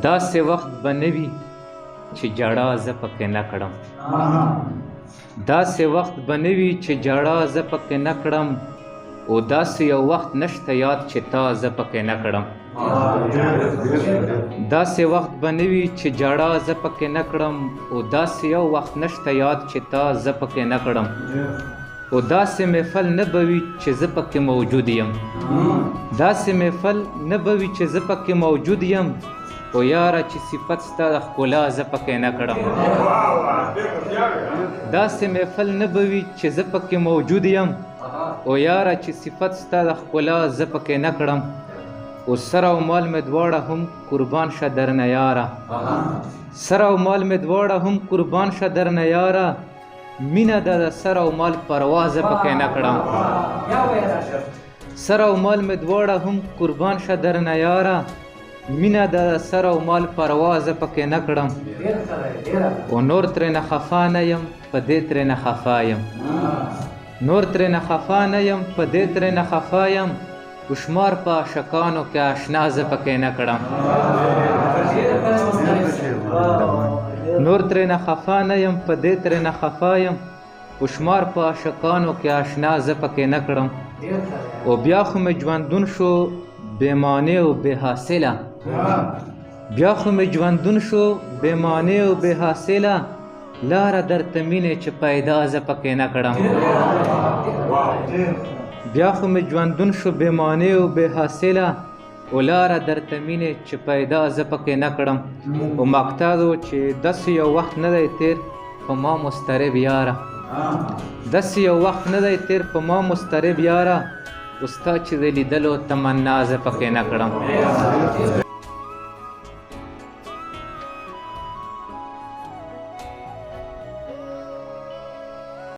داسې وخت به نه وي چې جړه زه پکې نه کړم داسې وخت به نه وي چې جړه زه پکې نه کړم او داسې یو وخت نشته یاد چې تا زه پکې نه کړم داسې وخت به نه وي چې جړه زه پکې نه کړم او داسې یو وخت نشته یاد چې تا زه پکې نه کړم او داسې محفل نه به وي چې زه پکې موجود یم داسې محفل نه به وي چې زه پکې موجود یم او یاره چې صفت ستا د ښکلا زه پکې نه کړم داسې محفل نه به وي چې زه پکې موجود یم او یاره چې صفت ستا د ښکلا زه پکې نه کړم او سر او مال مې دواړه هم قربان شه درنه یاره سر او مال مې دواړه هم قربان شه درنه یاره مینه د سر او مال پروا زه پکې نه کړم سر او مال مې دواړه هم قربان شه درنه یاره مینه د سر او مال پروا زه پکې نه کړم او نور ترېنه خفا نه یم په دې ترېنه خفا یم نور ترېنه خفا نه یم په دې ترېنه خفا یم وشمار په عاشقانو کې اشنا زه پکې نه کړم نور ترېنه خفا نه یم په دې ترېنه خفا یم وشمار په عاشقانو کې اشنا زه پکې نه کړم او بیا خو مې ژوندون شو بې معنی او بې حاصله بیا خو مې ژوندون شو بې معنی او بې حاصله لاره درته مینې چې پیدا زه پکې نه کړم بیا خو مې ژوندون شو بې معنی او بې حاصله او لاره درته مینې چې پیدا زه پکې نه کړم او مقطع و چې داسې یو وخت نه دی تیر په ما مضطرب یاره داسې یو وخت نه دی تیر په ما مضطرب یاره او ستا چې د لیدلو تمنا زه پکې نه کړم